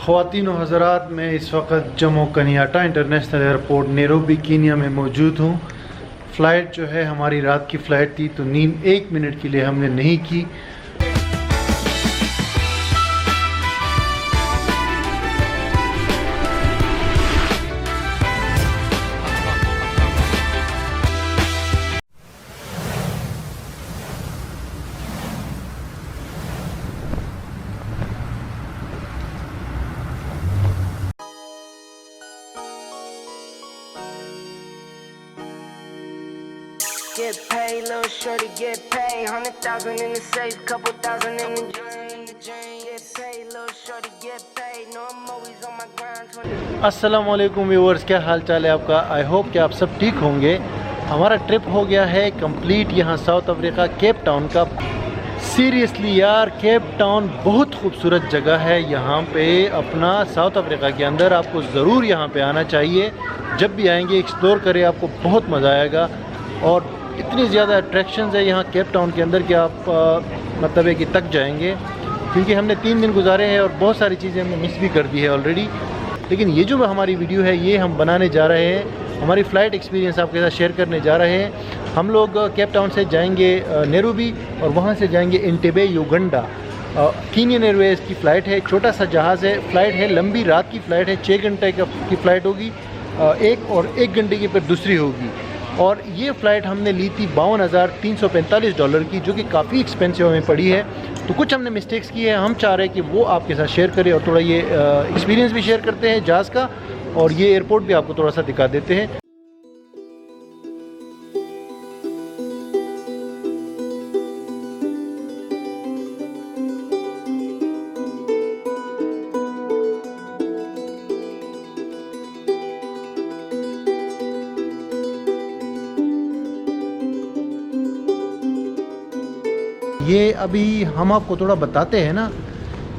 ख़वातीन व हज़रात, मैं इस वक्त Jomo Kenyatta international airport Nairobi Kenya में मौजूद हूँ। फ़्लाइट जो है हमारी रात की फ़्लाइट थी, तो नींद 1 मिनट के लिए हमने नहीं की। Get paid, little shorty, get paid. 100,000 in the safe, couple thousand in the drain. Get paid, little shorty, get paid. No, I'm always on my grind. अस्सलाम वालेकुम व्यूअर्स, क्या हाल चाल है आपका? आई होप कि आप सब ठीक होंगे। हमारा ट्रिप हो गया है कंप्लीट यहाँ साउथ अफ्रीका केप टाउन का। सीरियसली यार, केप टाउन बहुत खूबसूरत जगह है। यहाँ पे अपना साउथ अफ्रीका के अंदर आपको ज़रूर यहाँ पे आना चाहिए। जब भी आएंगे एक्सप्लोर करें, आपको बहुत मज़ा आएगा। और इतनी ज़्यादा अट्रैक्शंस है यहाँ केप टाउन के अंदर कि आप मतलब है कि तक जाएंगे, क्योंकि हमने 3 दिन गुजारे हैं और बहुत सारी चीज़ें हमने मिस भी कर दी है ऑलरेडी। लेकिन ये जो हमारी वीडियो है ये हम बनाने जा रहे हैं, हमारी फ़्लाइट एक्सपीरियंस आपके साथ शेयर करने जा रहे हैं। हम लोग केप टाउन से जाएंगे नैरोबी और वहाँ से जाएंगे एंटेबे, युगांडा। कीनियन एयरवेज़ की फ़्लाइट है, छोटा सा जहाज़ है, फ़्लाइट है, लंबी रात की फ़्लाइट है, 6 घंटे की फ़्लाइट होगी, एक घंटे की फिर दूसरी होगी। और ये फ़्लाइट हमने ली थी $52,345 की, जो कि काफ़ी एक्सपेंसिव हमें पड़ी है। तो कुछ हमने मिस्टेक्स की है, हम चाह रहे हैं कि वो आपके साथ शेयर करें और थोड़ा ये एक्सपीरियंस भी शेयर करते हैं जहाज़ का, और ये एयरपोर्ट भी आपको थोड़ा सा दिखा देते हैं। ये अभी हम आपको थोड़ा बताते हैं ना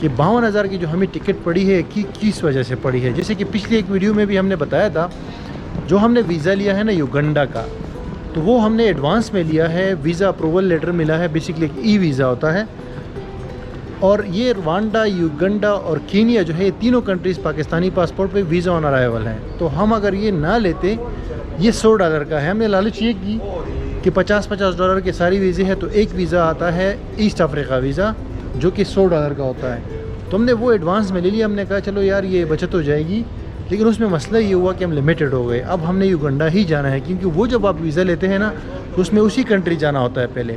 कि 52,000 की जो हमें टिकट पड़ी है कि किस वजह से पड़ी है। जैसे कि पिछली एक वीडियो में भी हमने बताया था, जो हमने वीज़ा लिया है ना युगांडा का, तो वो हमने एडवांस में लिया है। वीज़ा अप्रूवल लेटर मिला है, बेसिकली एक ई वीज़ा होता है। और ये रवांडा, युगांडा और कीनिया जो है, ये तीनों कंट्रीज़ पाकिस्तानी पासपोर्ट पे वीज़ा ऑन अराइवल हैं। तो हम अगर ये ना लेते, ये $100 का है। हमने लालच ये की कि $50 के सारी वीज़े हैं, तो एक वीज़ा आता है ईस्ट अफ्रीका वीज़ा, जो कि $100 का होता है। तो हमने वो एडवांस में ले लिया। हमने कहा चलो यार ये बचत हो जाएगी, लेकिन उसमें मसला ये हुआ कि हम लिमिटेड हो गए। अब हमने युगांडा ही जाना है, क्योंकि वो जब आप वीज़ा लेते हैं ना, तो उसमें उसी कंट्री जाना होता है पहले।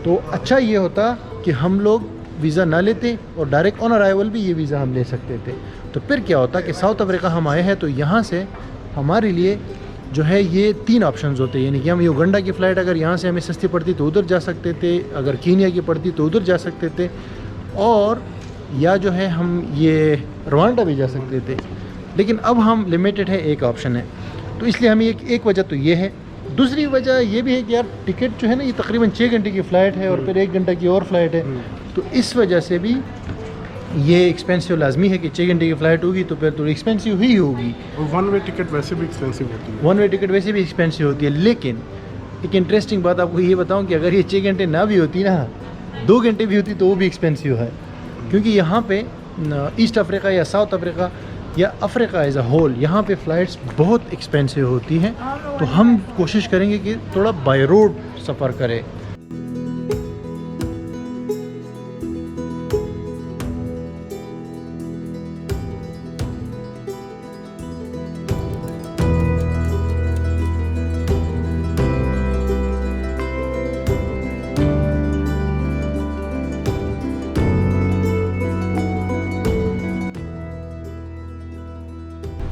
तो अच्छा ये होता कि हम लोग वीज़ा ना लेते और डायरेक्ट ऑन अराइवल भी ये वीज़ा हम ले सकते थे। तो फिर क्या होता कि साउथ अफ्रीका हम आए हैं, तो यहाँ से हमारे लिए जो है ये 3 ऑप्शंस होते हैं। यानी कि हम युगांडा की फ़्लाइट अगर यहाँ से हमें सस्ती पड़ती तो उधर जा सकते थे, अगर कीनिया की पड़ती तो उधर जा सकते थे, और या जो है हम ये रवांडा भी जा सकते थे। लेकिन अब हम लिमिटेड है, एक ऑप्शन है। तो इसलिए हमें एक वजह तो ये है। दूसरी वजह ये भी है कि यार टिकट जो है ना, ये तकरीबन 6 घंटे की फ़्लाइट है और फिर 1 घंटा की और फ़्लाइट है। तो इस वजह से भी ये एक्सपेंसिव लाजमी है कि 6 घंटे की फ़्लाइट होगी तो फिर थोड़ी एक्सपेंसिव ही होगी। और वन वे टिकट वैसे भी एक्सपेंसिव होती है। वन वे टिकट वैसे भी एक्सपेंसिव होती है। लेकिन एक इंटरेस्टिंग बात आपको ये बताऊं कि अगर ये 6 घंटे ना भी होती ना, 2 घंटे भी होती, तो वो भी एक्सपेंसिव है। क्योंकि यहाँ पे ईस्ट अफ्रीका या साउथ अफ्रीका या अफ्रीका एज अ होल, यहाँ पे फ़्लाइट्स बहुत एक्सपेंसिव होती हैं। तो हम कोशिश करेंगे कि थोड़ा बाय रोड सफ़र करें।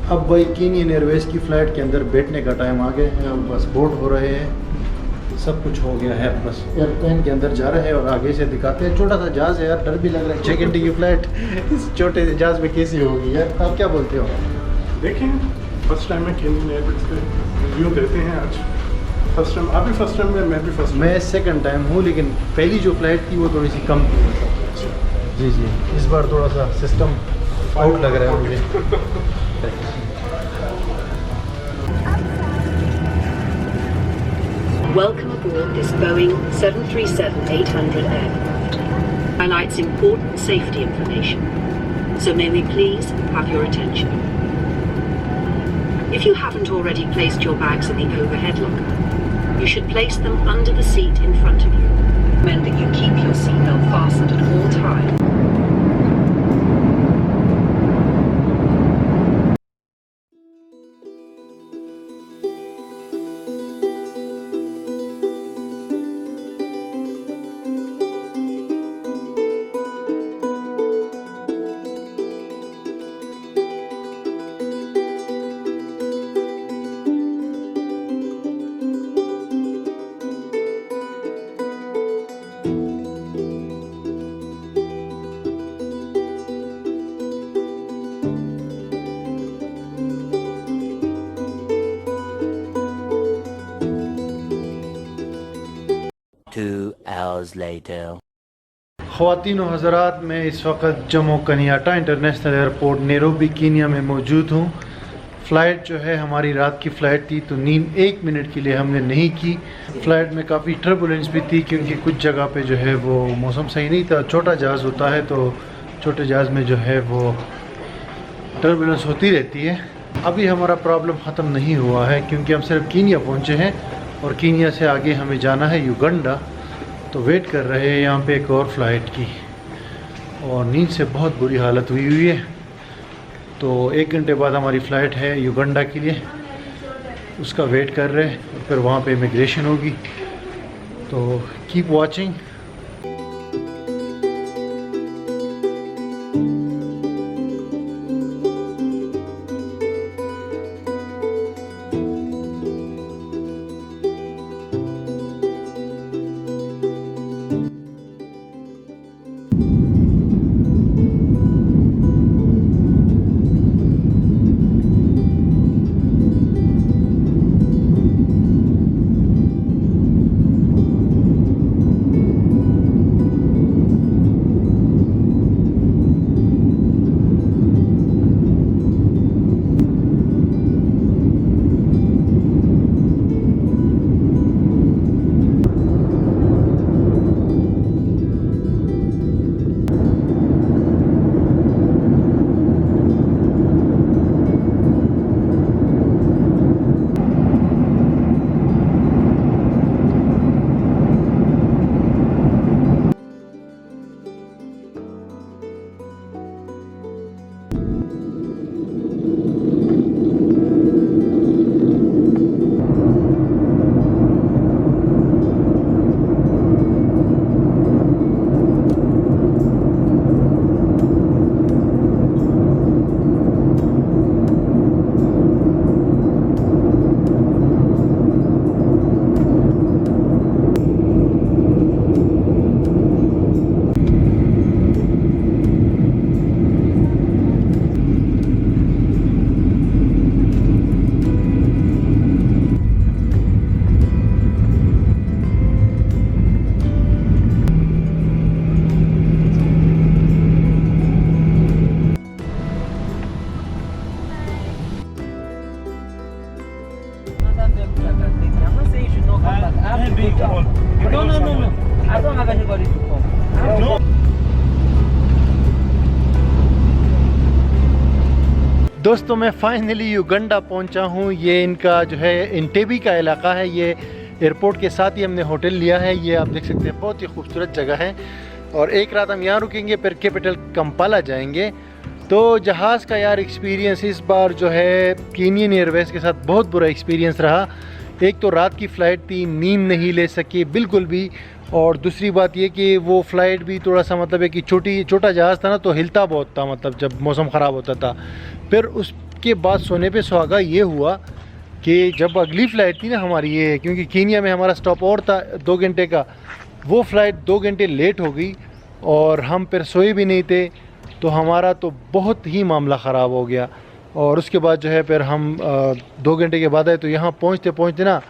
अब भाई कीनियन एयरवेज़ की फ़्लाइट के अंदर बैठने का टाइम आ गया है। अब बस बोर्ड हो रहे हैं, सब कुछ हो गया है। बस एयरप्लेन के अंदर जा रहे हैं और आगे से दिखाते हैं। छोटा सा जहाज़ है यार, डर भी लग रहा है। 6 घंटे की फ़्लाइट इस छोटे से जहाज़ में कैसी होगी यार? आप क्या बोलते हो? देखिए, फर्स्ट टाइम में कीनियन एयरवेज़ पे रिव्यू देते हैं आज। फर्स्ट टाइम आप भी फर्स्ट टाइम में, मैं भी फर्स्ट, मैं सेकंड टाइम हूँ, लेकिन पहली जो फ़्लाइट थी वो थोड़ी सी कम थी। जी जी, इस बार थोड़ा सा सिस्टम आउट लग रहा है मुझे। Welcome aboard this Boeing 737-800 aircraft. Highlights important safety information. so may we please have your attention. If you haven't already placed your bags in the overhead locker, you should place them under the seat in front of you. Recommend that you keep your seatbelt fastened at all times. Two hours later. ख़वातीन व हज़रात, मैं इस वक्त Jomo Kenyatta international airport Nairobi Kenya में मौजूद हूँ। Flight जो है हमारी रात की फ़्लाइट थी, तो नींद 1 मिनट के लिए हमने नहीं की। फ़्लाइट में काफ़ी टर्बुलेंस भी थी, क्योंकि कुछ जगह पे जो है वो मौसम सही नहीं था। छोटा जहाज़ होता है तो छोटे जहाज़ में जो है वो टर्बुलेंस होती रहती है। अभी हमारा प्रॉब्लम ख़त्म नहीं हुआ है, क्योंकि हम सिर्फ कीनिया पहुँचे हैं और कीनिया से आगे हमें जाना है युगांडा। तो वेट कर रहे हैं यहाँ पे एक और फ़्लाइट की, और नींद से बहुत बुरी हालत हुई है। तो 1 घंटे बाद हमारी फ़्लाइट है युगांडा के लिए, उसका वेट कर रहे हैं, और फिर वहाँ पे इमिग्रेशन होगी। तो कीप वॉचिंग। दोस्तों, मैं फाइनली युगांडा पहुंचा हूं। ये इनका जो है इंटेबी का इलाका है। ये एयरपोर्ट के साथ ही हमने होटल लिया है। ये आप देख सकते हैं, बहुत ही खूबसूरत जगह है। और एक रात हम यहाँ रुकेंगे, फिर कैपिटल कंपाला जाएंगे। तो जहाज़ का यार एक्सपीरियंस इस बार जो है कीनियन एयरवेज़ के साथ बहुत बुरा एक्सपीरियंस रहा। एक तो रात की फ़्लाइट थी, नींद नहीं ले सकी बिल्कुल भी। और दूसरी बात ये कि वो फ़्लाइट भी थोड़ा सा मतलब है कि छोटा जहाज़ था ना, तो हिलता बहुत था, मतलब जब मौसम ख़राब होता था। फिर उसके बाद सोने पे सुहागा ये हुआ कि जब अगली फ़्लाइट थी ना हमारी, ये क्योंकि कीनिया में हमारा स्टॉप और था 2 घंटे का, वो फ़्लाइट 2 घंटे लेट हो गई और हम फिर सोए भी नहीं थे। तो हमारा तो बहुत ही मामला ख़राब हो गया। और उसके बाद जो है फिर हम 2 घंटे के बाद आए, तो यहाँ पहुँचते पहुँचते ना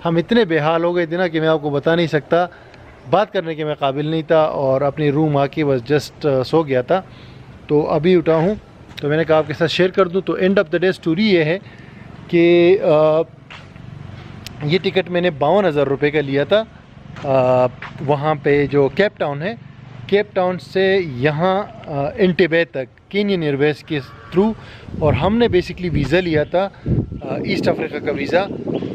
हम इतने बेहाल हो गए थे ना कि मैं आपको बता नहीं सकता। बात करने के मैं काबिल नहीं था और अपनी रूम आके बस जस्ट सो गया था। तो अभी उठा हूँ, तो मैंने कहा आपके साथ शेयर कर दूँ। तो end of the day story ये है कि ये टिकट मैंने 52,000 रुपये का लिया था। वहाँ पे जो केप टाउन है केप टाउन से यहाँ एंटेबे तक केनियन एयरवेज के थ्रू, और हमने बेसिकली वीज़ा लिया था ईस्ट अफ्रीका का वीज़ा।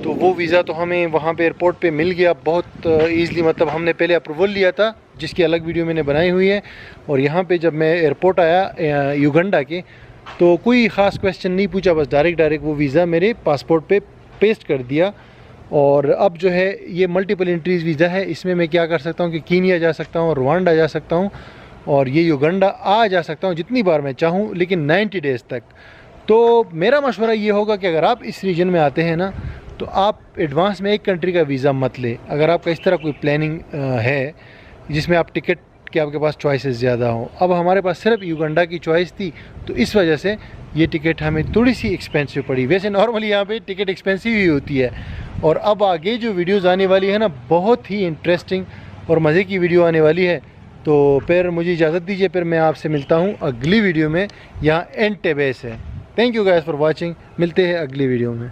तो वो वीज़ा तो हमें वहाँ पे एयरपोर्ट पे मिल गया बहुत ईज़िली, मतलब हमने पहले अप्रूवल लिया था जिसकी अलग वीडियो मैंने बनाई हुई है। और यहाँ पे जब मैं एयरपोर्ट आया युगांडा के, तो कोई ख़ास क्वेश्चन नहीं पूछा, बस डायरेक्ट वो वीज़ा मेरे पासपोर्ट पे पेस्ट कर दिया। और अब जो है ये मल्टीपल एंट्रीज़ वीज़ा है, इसमें मैं क्या कर सकता हूँ कि कीनिया जा सकता हूँ, रवांडा जा सकता हूँ और ये युगांडा आ जा सकता हूँ जितनी बार मैं चाहूँ, लेकिन 90 डेज़ तक। तो मेरा मशवरा ये होगा कि अगर आप इस रीजन में आते हैं ना, तो आप एडवांस में एक कंट्री का वीज़ा मत लें। अगर आपका इस तरह कोई प्लानिंग है जिसमें आप टिकट के आपके पास चॉइसेस ज़्यादा हों, अब हमारे पास सिर्फ युगांडा की चॉइस थी, तो इस वजह से ये टिकट हमें थोड़ी सी एक्सपेंसिव पड़ी। वैसे नॉर्मली यहाँ पे टिकट एक्सपेंसिव ही होती है। और अब आगे जो वीडियोज़ आने वाली है ना, बहुत ही इंटरेस्टिंग और मज़े की वीडियो आने वाली है। तो फिर मुझे इजाज़त दीजिए, फिर मैं आपसे मिलता हूँ अगली वीडियो में यहाँ एंटेबे से। Thank you guys for watching, मिलते हैं अगली वीडियो में।